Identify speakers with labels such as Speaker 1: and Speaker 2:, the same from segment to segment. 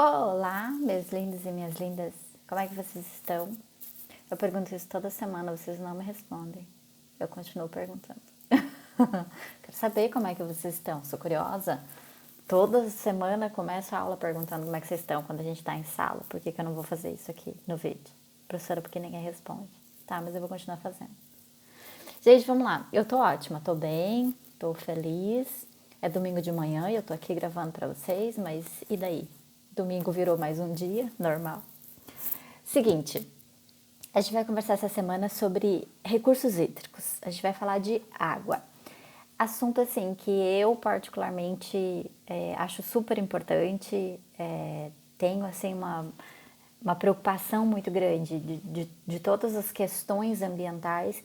Speaker 1: Olá, meus lindos e minhas lindas, como é que vocês estão? Eu pergunto isso toda semana, vocês não me respondem. Eu continuo perguntando. Quero saber como é que vocês estão, sou curiosa. Toda semana começo a aula perguntando como é que vocês estão quando a gente está em sala. Por que eu não vou fazer isso aqui no vídeo? Professora, porque ninguém responde. Tá, mas eu vou continuar fazendo. Gente, vamos lá. Eu tô ótima, tô bem, tô feliz. É domingo de manhã e eu tô aqui gravando pra vocês, mas e daí? Domingo virou mais um dia, normal. Seguinte, a gente vai conversar essa semana sobre recursos hídricos. A gente vai falar de água. Assunto assim que eu particularmente acho super importante, tenho assim uma preocupação muito grande de todas as questões ambientais.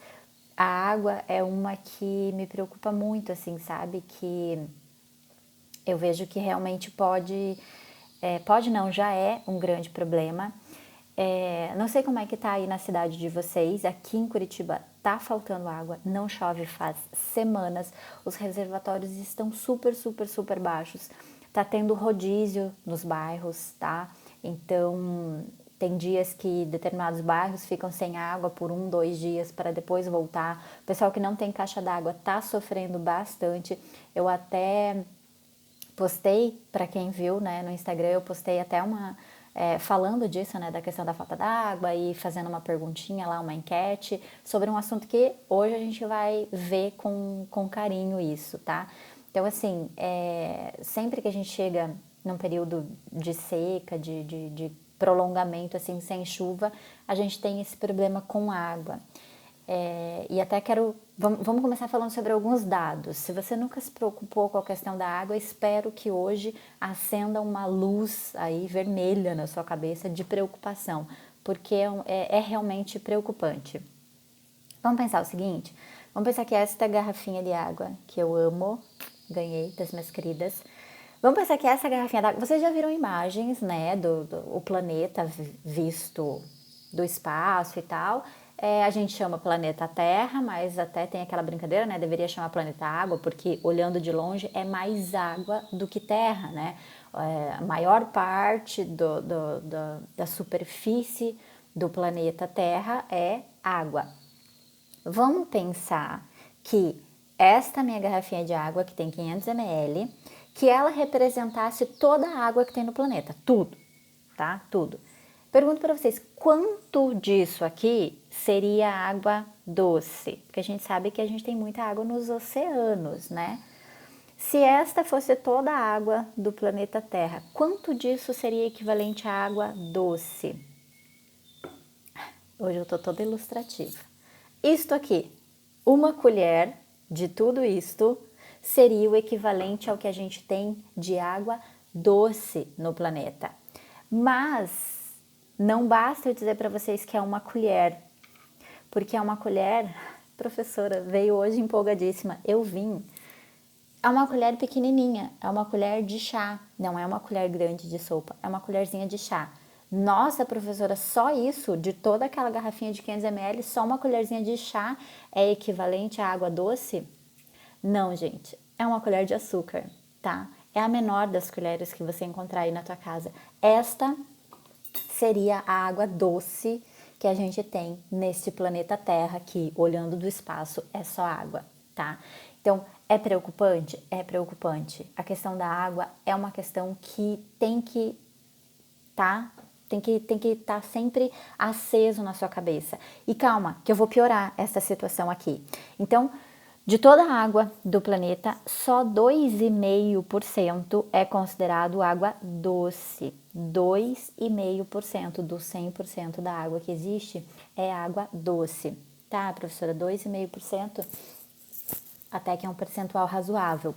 Speaker 1: A água é uma que me preocupa muito, assim, sabe? Que eu vejo que realmente pode não, já é um grande problema. Não sei como é que tá aí na cidade de vocês, aqui em Curitiba tá faltando água, não chove faz semanas, os reservatórios estão super baixos, tá tendo rodízio nos bairros, tá? Então tem dias que determinados bairros ficam sem água por 1, 2 dias para depois voltar. O pessoal que não tem caixa d'água tá sofrendo bastante. Eu até postei, para quem viu, né, no Instagram, eu postei até falando disso, né, da questão da falta d'água e fazendo uma perguntinha lá, uma enquete, sobre um assunto que hoje a gente vai ver com carinho isso, tá? Então, assim, sempre que a gente chega num período de seca, de prolongamento, assim, sem chuva, a gente tem esse problema com água. E até vamos começar falando sobre alguns dados. Se você nunca se preocupou com a questão da água, espero que hoje acenda uma luz aí vermelha na sua cabeça de preocupação, porque é realmente preocupante. Vamos pensar o seguinte, vamos pensar que esta garrafinha de água que eu amo, ganhei das minhas queridas, vamos pensar que essa garrafinha d'água, vocês já viram imagens, né, do o planeta visto do espaço e tal. A gente chama planeta Terra, mas até tem aquela brincadeira, né? Deveria chamar planeta Água, porque olhando de longe é mais água do que terra, né? A maior parte da superfície do planeta Terra é água. Vamos pensar que esta minha garrafinha de água, que tem 500 ml, que ela representasse toda a água que tem no planeta, tudo, tá? Tudo. Pergunto para vocês, quanto disso aqui seria água doce? Porque a gente sabe que a gente tem muita água nos oceanos, né? Se esta fosse toda a água do planeta Terra, quanto disso seria equivalente à água doce? Hoje eu tô toda ilustrativa. Isto aqui, uma colher de tudo isto seria o equivalente ao que a gente tem de água doce no planeta. Mas não basta eu dizer para vocês que é uma colher, porque é uma colher, professora, veio hoje empolgadíssima, eu vim. É uma colher pequenininha, é uma colher de chá, não é uma colher grande de sopa, é uma colherzinha de chá. Nossa, professora, só isso, de toda aquela garrafinha de 500 ml, só uma colherzinha de chá é equivalente à água doce? Não, gente, é uma colher de açúcar, tá? É a menor das colheres que você encontrar aí na tua casa. Esta seria a água doce que a gente tem neste planeta Terra, que olhando do espaço é só água, tá? Então, é preocupante? É preocupante. A questão da água é uma questão que tem que estar sempre aceso na sua cabeça. E calma, que eu vou piorar essa situação aqui. Então, de toda a água do planeta, só 2,5% é considerado água doce. 2,5% do 100% da água que existe é água doce. Tá, professora? 2,5% até que é um percentual razoável.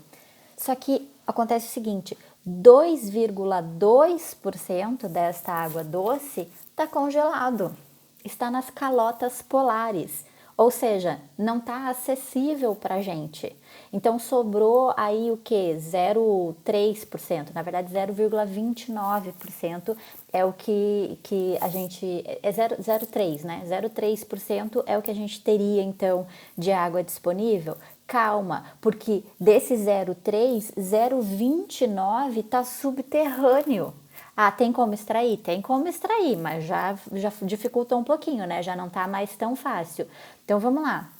Speaker 1: Só que acontece o seguinte, 2,2% desta água doce está congelado, está nas calotas polares, ou seja, não está acessível para a gente. Então sobrou aí o que? 0,3%, na verdade 0,29% é o que a gente, é 0,3%, né? 0,3% é o que a gente teria então de água disponível. Calma, porque desse 0,3, 0,29 está subterrâneo. Ah, tem como extrair? Tem como extrair, mas já dificultou um pouquinho, né? Já não tá mais tão fácil. Então vamos lá.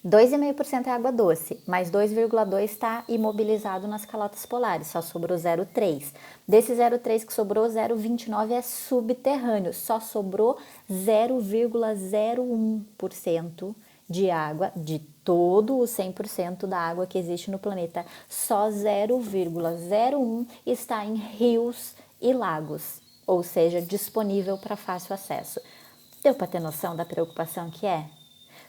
Speaker 1: 2,5% é água doce, mas 2,2% está imobilizado nas calotas polares, só sobrou 0,3%. Desse 0,3% que sobrou, 0,29% é subterrâneo, só sobrou 0,01% de água, de todo o 100% da água que existe no planeta. Só 0,01% está em rios e lagos, ou seja, disponível para fácil acesso. Deu para ter noção da preocupação que é?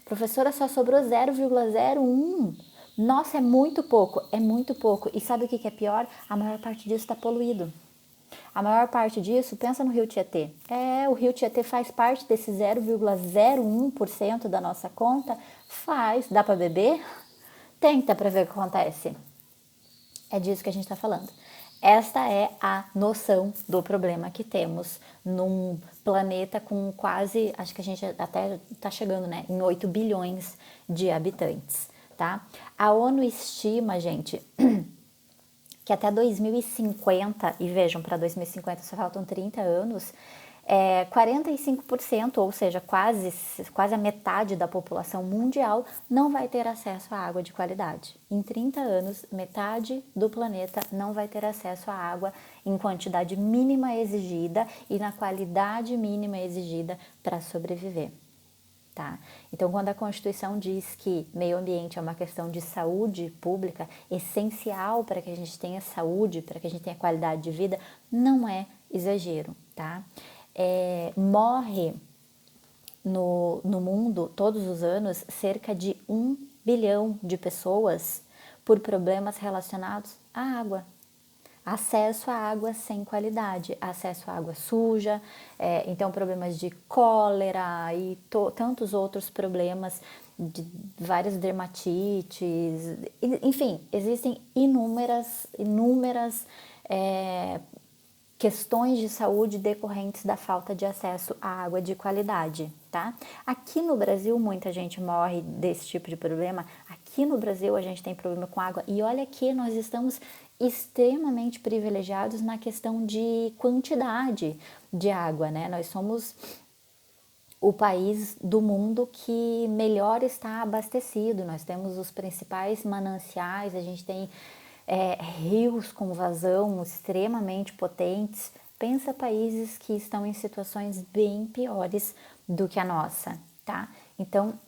Speaker 1: Professora, só sobrou 0,01. Nossa, é muito pouco, é muito pouco. E sabe o que é pior? A maior parte disso está poluído. A maior parte disso, pensa no Rio Tietê. O Rio Tietê faz parte desse 0,01% da nossa conta? Faz. Dá para beber? Tenta para ver o que acontece. É disso que a gente está falando. Esta é a noção do problema que temos num planeta com quase, acho que a gente até está chegando, né, em 8 bilhões de habitantes, tá? A ONU estima, gente, que até 2050, e vejam, para 2050 só faltam 30 anos, 45%, ou seja, quase a metade da população mundial não vai ter acesso à água de qualidade. Em 30 anos, metade do planeta não vai ter acesso à água em quantidade mínima exigida e na qualidade mínima exigida para sobreviver. Tá? Então, quando a Constituição diz que meio ambiente é uma questão de saúde pública, essencial para que a gente tenha saúde, para que a gente tenha qualidade de vida, não é exagero, tá? Morre no mundo, todos os anos, cerca de 1 bilhão de pessoas por problemas relacionados à água. Acesso à água sem qualidade, acesso à água suja, então problemas de cólera e tantos outros problemas, de várias dermatites, enfim, existem inúmeras questões de saúde decorrentes da falta de acesso à água de qualidade, tá? Aqui no Brasil, muita gente morre desse tipo de problema. Aqui no Brasil, a gente tem problema com água. E olha que nós estamos extremamente privilegiados na questão de quantidade de água, né? Nós somos o país do mundo que melhor está abastecido. Nós temos os principais mananciais, a gente tem rios com vazão extremamente potentes. Pensa países que estão em situações bem piores do que a nossa, tá? Então,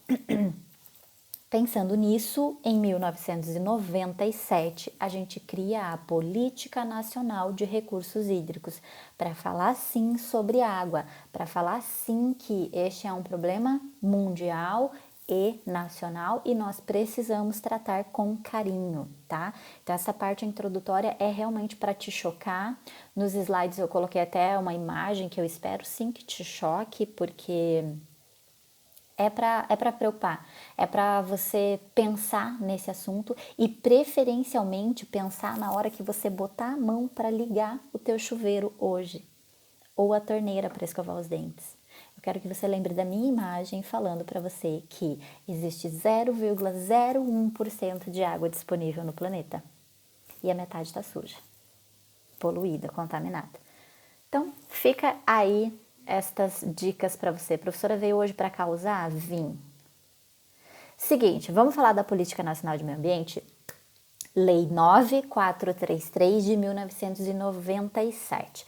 Speaker 1: pensando nisso, em 1997, a gente cria a Política Nacional de Recursos Hídricos para falar sim sobre água, para falar sim que este é um problema mundial e nacional e nós precisamos tratar com carinho, tá? Então essa parte introdutória é realmente para te chocar. Nos slides eu coloquei até uma imagem que eu espero sim que te choque, porque é para preocupar, é para você pensar nesse assunto e preferencialmente pensar na hora que você botar a mão para ligar o teu chuveiro hoje ou a torneira para escovar os dentes. Eu quero que você lembre da minha imagem falando para você que existe 0,01% de água disponível no planeta e a metade está suja, poluída, contaminada. Então, fica aí estas dicas para você. A professora veio hoje para causar? Vim. Seguinte, vamos falar da Política Nacional de Meio Ambiente? Lei 9433 de 1997.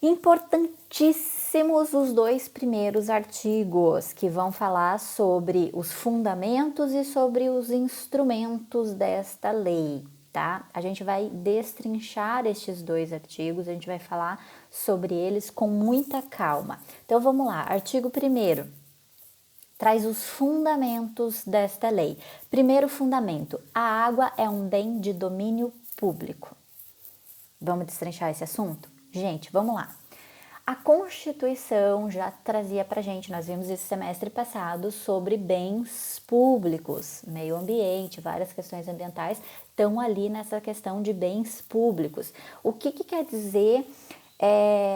Speaker 1: Importantíssimos os dois primeiros artigos, que vão falar sobre os fundamentos e sobre os instrumentos desta lei, tá? A gente vai destrinchar estes dois artigos, a gente vai falar sobre eles com muita calma. Então vamos lá, artigo 1º traz os fundamentos desta lei. Primeiro fundamento, a água é um bem de domínio público. Vamos destrinchar esse assunto? Gente, vamos lá. A Constituição já trazia pra gente, nós vimos esse semestre passado, sobre bens públicos, meio ambiente, várias questões ambientais estão ali nessa questão de bens públicos. O que quer dizer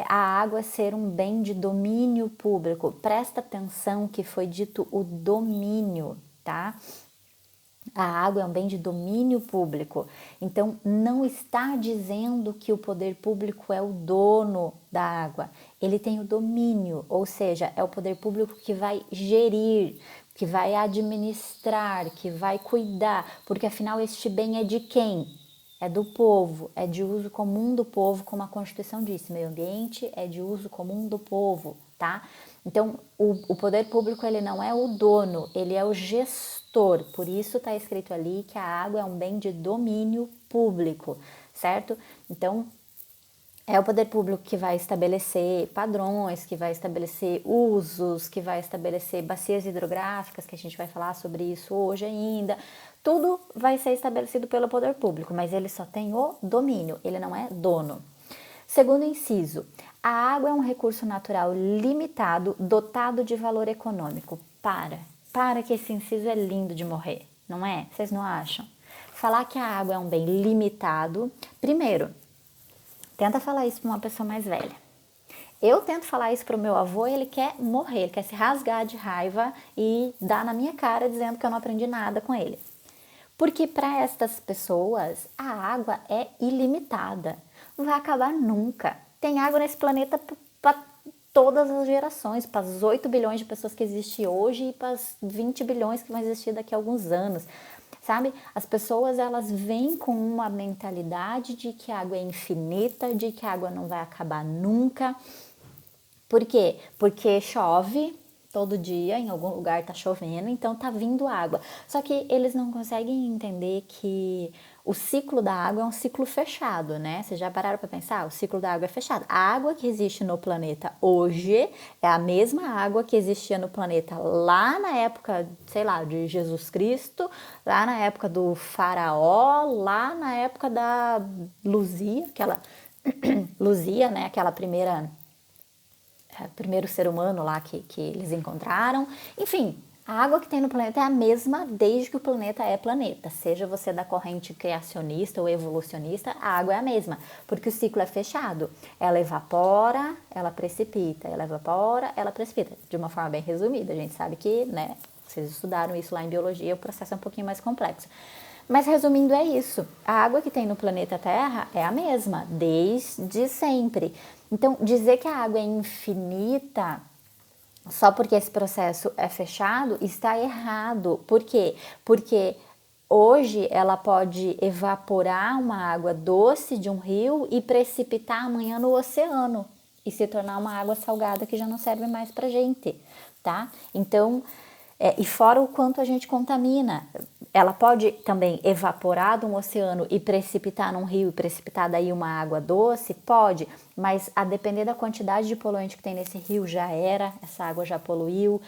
Speaker 1: a água ser um bem de domínio público? Presta atenção que foi dito o domínio, tá? A água é um bem de domínio público. Então, não está dizendo que o poder público é o dono da água. Ele tem o domínio, ou seja, é o poder público que vai gerir, que vai administrar, que vai cuidar, porque afinal este bem é de quem? É do povo, é de uso comum do povo, como a Constituição disse, meio ambiente é de uso comum do povo, tá? Então, o poder público, ele não é o dono, ele é o gestor, por isso está escrito ali que a água é um bem de domínio público, certo? Então, é o poder público que vai estabelecer padrões, que vai estabelecer usos, que vai estabelecer bacias hidrográficas, que a gente vai falar sobre isso hoje ainda. Tudo vai ser estabelecido pelo poder público, mas ele só tem o domínio, ele não é dono. Segundo inciso, a água é um recurso natural limitado, dotado de valor econômico. Para que esse inciso é lindo de morrer, não é? Vocês não acham? Falar que a água é um bem limitado, primeiro, tenta falar isso para uma pessoa mais velha. Eu tento falar isso para o meu avô e ele quer morrer, ele quer se rasgar de raiva e dar na minha cara dizendo que eu não aprendi nada com ele. Porque para estas pessoas a água é ilimitada, não vai acabar nunca. Tem água nesse planeta para todas as gerações, para as 8 bilhões de pessoas que existem hoje e para as 20 bilhões que vão existir daqui a alguns anos. Sabe? As pessoas, elas vêm com uma mentalidade de que a água é infinita, de que a água não vai acabar nunca. Por quê? Porque chove todo dia, em algum lugar tá chovendo, então tá vindo água. Só que eles não conseguem entender que o ciclo da água é um ciclo fechado, né? Vocês já pararam para pensar? O ciclo da água é fechado. A água que existe no planeta hoje é a mesma água que existia no planeta lá na época, sei lá, de Jesus Cristo, lá na época do faraó, lá na época da Luzia, Luzia, né? Aquela primeiro ser humano lá que eles encontraram. Enfim, a água que tem no planeta é a mesma desde que o planeta é planeta. Seja você da corrente criacionista ou evolucionista, a água é a mesma, porque o ciclo é fechado. Ela evapora, ela precipita, ela evapora, ela precipita. De uma forma bem resumida, a gente sabe que, né, vocês estudaram isso lá em biologia, o processo é um pouquinho mais complexo. Mas resumindo, é isso. A água que tem no planeta Terra é a mesma, desde sempre. Então, dizer que a água é infinita só porque esse processo é fechado está errado. Por quê? Porque hoje ela pode evaporar uma água doce de um rio e precipitar amanhã no oceano e se tornar uma água salgada que já não serve mais pra gente, tá? Então, e fora o quanto a gente contamina. Ela pode também evaporar de um oceano e precipitar num rio e precipitar daí uma água doce? Pode, mas a depender da quantidade de poluente que tem nesse rio já era, essa água já poluiu.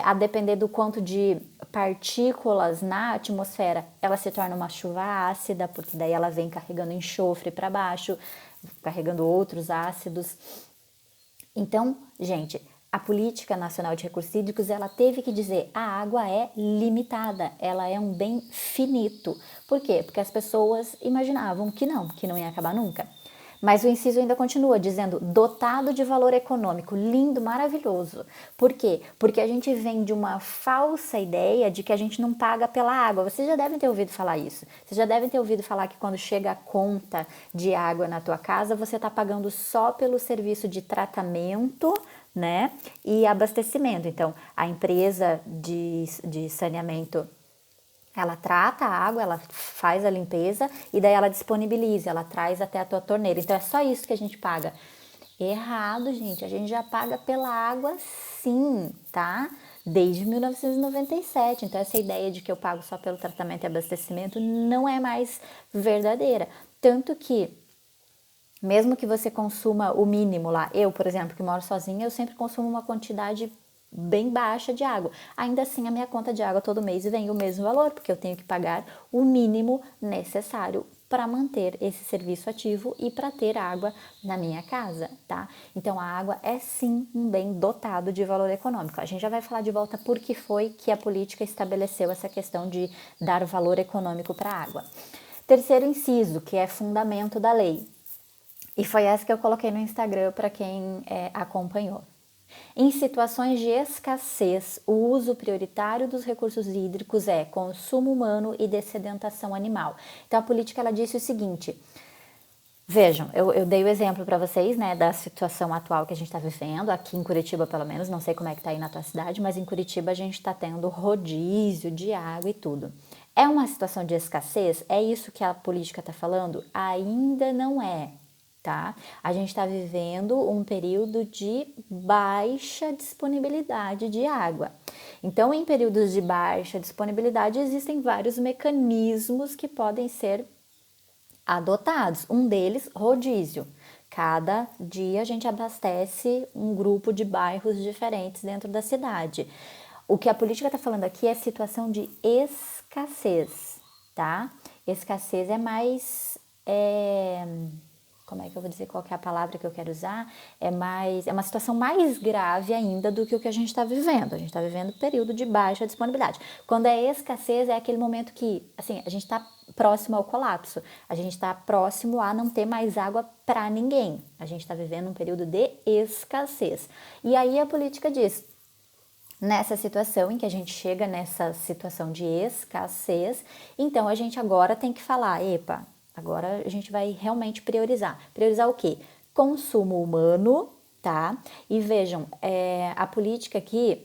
Speaker 1: A depender do quanto de partículas na atmosfera, ela se torna uma chuva ácida, porque daí ela vem carregando enxofre para baixo, carregando outros ácidos. Então, gente, a Política Nacional de Recursos Hídricos, ela teve que dizer a água é limitada, ela é um bem finito. Por quê? Porque as pessoas imaginavam que não ia acabar nunca. Mas o inciso ainda continua dizendo dotado de valor econômico, lindo, maravilhoso. Por quê? Porque a gente vem de uma falsa ideia de que a gente não paga pela água. Vocês já devem ter ouvido falar isso. Vocês já devem ter ouvido falar que quando chega a conta de água na tua casa, você está pagando só pelo serviço de tratamento, né? E abastecimento. Então, a empresa de saneamento, ela trata a água, ela faz a limpeza e daí ela disponibiliza, ela traz até a tua torneira. Então é só isso que a gente paga. Errado, gente. A gente já paga pela água sim, tá? Desde 1997. Então essa ideia de que eu pago só pelo tratamento e abastecimento não é mais verdadeira. Tanto que mesmo que você consuma o mínimo lá, eu, por exemplo, que moro sozinha, eu sempre consumo uma quantidade bem baixa de água. Ainda assim, a minha conta de água todo mês vem o mesmo valor, porque eu tenho que pagar o mínimo necessário para manter esse serviço ativo e para ter água na minha casa, tá? Então, a água é sim um bem dotado de valor econômico. A gente já vai falar de volta por que foi que a política estabeleceu essa questão de dar valor econômico para a água. Terceiro inciso, que é fundamento da lei. E foi essa que eu coloquei no Instagram para quem acompanhou. Em situações de escassez, o uso prioritário dos recursos hídricos é consumo humano e dessedentação animal. Então a política ela disse o seguinte: vejam, eu dei o exemplo para vocês, né, da situação atual que a gente está vivendo, aqui em Curitiba pelo menos, não sei como é que tá aí na tua cidade, mas em Curitiba a gente está tendo rodízio de água e tudo. É uma situação de escassez? É isso que a política está falando? Ainda não é, tá? A gente está vivendo um período de baixa disponibilidade de água. Então, em períodos de baixa disponibilidade, existem vários mecanismos que podem ser adotados. Um deles, rodízio. Cada dia a gente abastece um grupo de bairros diferentes dentro da cidade. O que a política está falando aqui é situação de escassez, tá? Escassez é mais. Como é que eu vou dizer qual que é a palavra que eu quero usar? É uma situação mais grave ainda do que o que a gente está vivendo. A gente está vivendo um período de baixa disponibilidade. Quando é escassez, é aquele momento que, assim, a gente está próximo ao colapso. A gente está próximo a não ter mais água para ninguém. A gente está vivendo um período de escassez. E aí a política diz: nessa situação em que a gente chega nessa situação de escassez, então a gente agora tem que falar, epa, agora a gente vai realmente priorizar. Priorizar o quê? Consumo humano, tá? E vejam, a política aqui,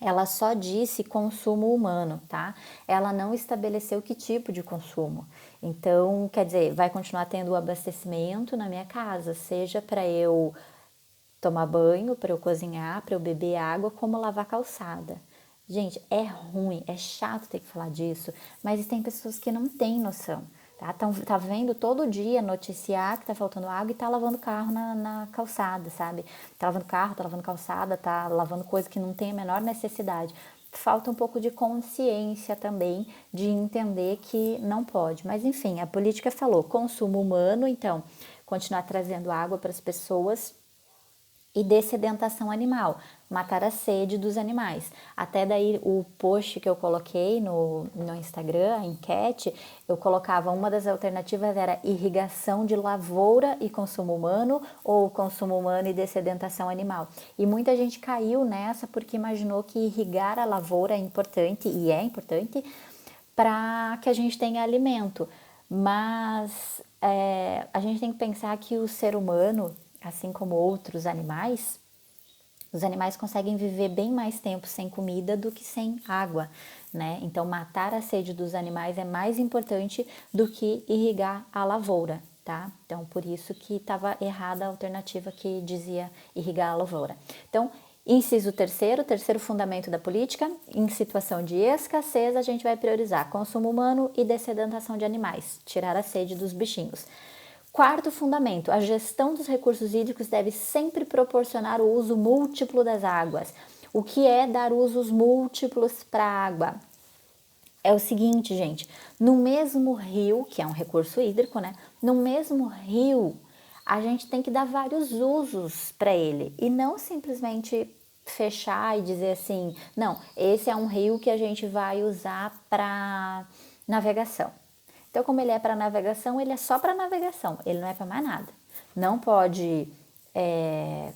Speaker 1: ela só disse consumo humano, tá? Ela não estabeleceu que tipo de consumo. Então, quer dizer, vai continuar tendo o abastecimento na minha casa, seja para eu tomar banho, para eu cozinhar, para eu beber água, como lavar calçada. Gente, é ruim, é chato ter que falar disso, mas tem pessoas que não têm noção, tá? Tá vendo todo dia noticiar que tá faltando água e tá lavando carro na calçada, sabe? Tá lavando carro, tá lavando calçada, tá lavando coisa que não tem a menor necessidade. Falta um pouco de consciência também de entender que não pode. Mas enfim, a política falou consumo humano, então continuar trazendo água para as pessoas e dessedentação animal, matar a sede dos animais. Até daí o post que eu coloquei no Instagram, a enquete, eu colocava uma das alternativas era irrigação de lavoura e consumo humano ou consumo humano e dessedentação animal. E muita gente caiu nessa porque imaginou que irrigar a lavoura é importante, e é importante, para que a gente tenha alimento. Mas a gente tem que pensar que o ser humano, assim como outros animais, os animais conseguem viver bem mais tempo sem comida do que sem água, né? Então, matar a sede dos animais é mais importante do que irrigar a lavoura, tá? Então, por isso que estava errada a alternativa que dizia irrigar a lavoura. Então, inciso terceiro fundamento da política, em situação de escassez, a gente vai priorizar consumo humano e dessedentação de animais, tirar a sede dos bichinhos. Quarto fundamento, a gestão dos recursos hídricos deve sempre proporcionar o uso múltiplo das águas. O que é dar usos múltiplos para a água? É o seguinte, gente, no mesmo rio, que é um recurso hídrico, né? No mesmo rio, a gente tem que dar vários usos para ele e não simplesmente fechar e dizer assim, não, esse é um rio que a gente vai usar para navegação. Então, como ele é para navegação, ele é só para navegação, ele não é para mais nada. Não pode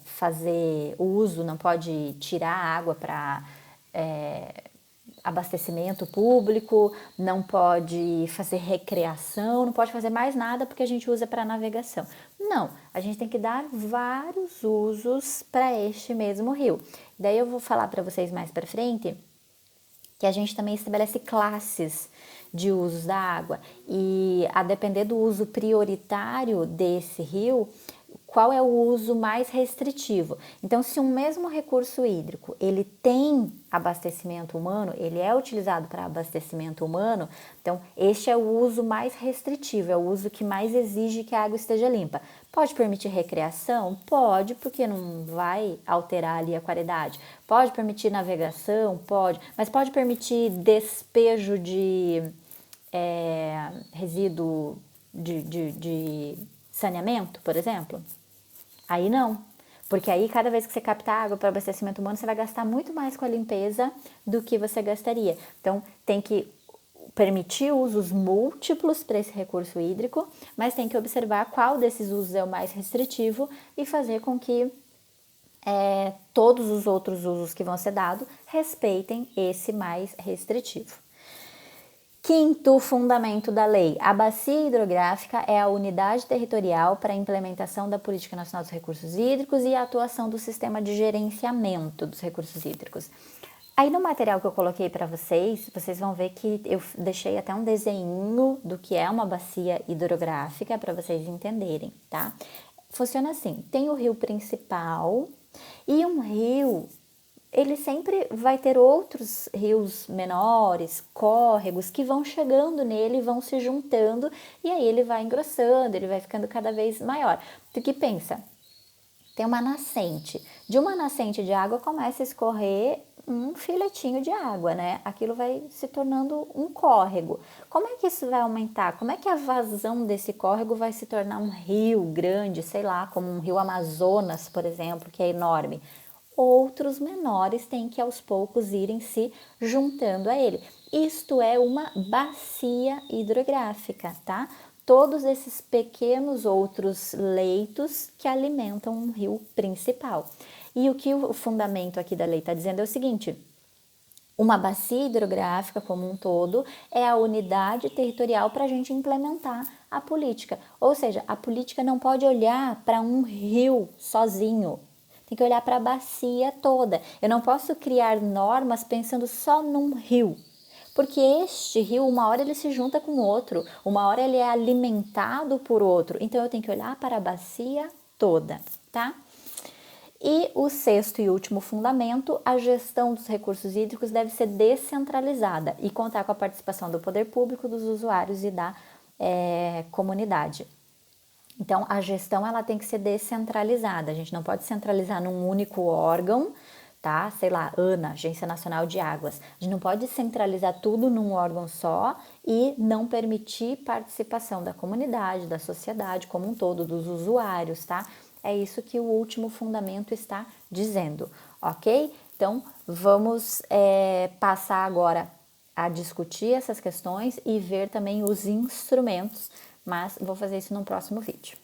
Speaker 1: fazer uso, não pode tirar água para abastecimento público, não pode fazer recreação, não pode fazer mais nada porque a gente usa para navegação. Não, a gente tem que dar vários usos para este mesmo rio. Daí eu vou falar para vocês mais para frente que a gente também estabelece classes de usos da água e a depender do uso prioritário desse rio, qual é o uso mais restritivo. Então, se um mesmo recurso hídrico, ele tem abastecimento humano, ele é utilizado para abastecimento humano, então este é o uso mais restritivo, é o uso que mais exige que a água esteja limpa. Pode permitir recreação? Pode, porque não vai alterar ali a qualidade. Pode permitir navegação? Pode, mas pode permitir despejo de resíduo de saneamento, por exemplo? Aí não, porque aí cada vez que você captar água para abastecimento humano, você vai gastar muito mais com a limpeza do que você gastaria. Então, tem que permitir usos múltiplos para esse recurso hídrico, mas tem que observar qual desses usos é o mais restritivo e fazer com que todos os outros usos que vão ser dados respeitem esse mais restritivo. Quinto fundamento da lei: a bacia hidrográfica é a unidade territorial para a implementação da Política Nacional dos Recursos Hídricos e a atuação do sistema de gerenciamento dos recursos hídricos. Aí no material que eu coloquei para vocês vão ver que eu deixei até um desenho do que é uma bacia hidrográfica para vocês entenderem, tá? Funciona assim: tem o rio principal e um rio, ele sempre vai ter outros rios menores, córregos, que vão chegando nele, vão se juntando, e aí ele vai engrossando, ele vai ficando cada vez maior. Tu que pensa? Tem uma nascente. De uma nascente de água começa a escorrer um filetinho de água, né? Aquilo vai se tornando um córrego. Como é que isso vai aumentar? Como é que a vazão desse córrego vai se tornar um rio grande, sei lá, como um rio Amazonas, por exemplo, que é enorme? Outros menores têm que aos poucos irem se juntando a ele. Isto é uma bacia hidrográfica, tá? Todos esses pequenos outros leitos que alimentam um rio principal. E o que o fundamento aqui da lei está dizendo é o seguinte: uma bacia hidrográfica como um todo é a unidade territorial para a gente implementar a política. Ou seja, a política não pode olhar para um rio sozinho. Tem que olhar para a bacia toda. Eu não posso criar normas pensando só num rio. Porque este rio, uma hora ele se junta com outro, uma hora ele é alimentado por outro. Então eu tenho que olhar para a bacia toda, tá? E o sexto e último fundamento: a gestão dos recursos hídricos deve ser descentralizada e contar com a participação do poder público, dos usuários e da comunidade. Então, a gestão ela tem que ser descentralizada. A gente não pode centralizar num único órgão, tá? Sei lá, ANA, Agência Nacional de Águas. A gente não pode centralizar tudo num órgão só e não permitir participação da comunidade, da sociedade como um todo, dos usuários, tá? É isso que o último fundamento está dizendo, ok? Então, vamos passar agora a discutir essas questões e ver também os instrumentos, mas vou fazer isso no próximo vídeo.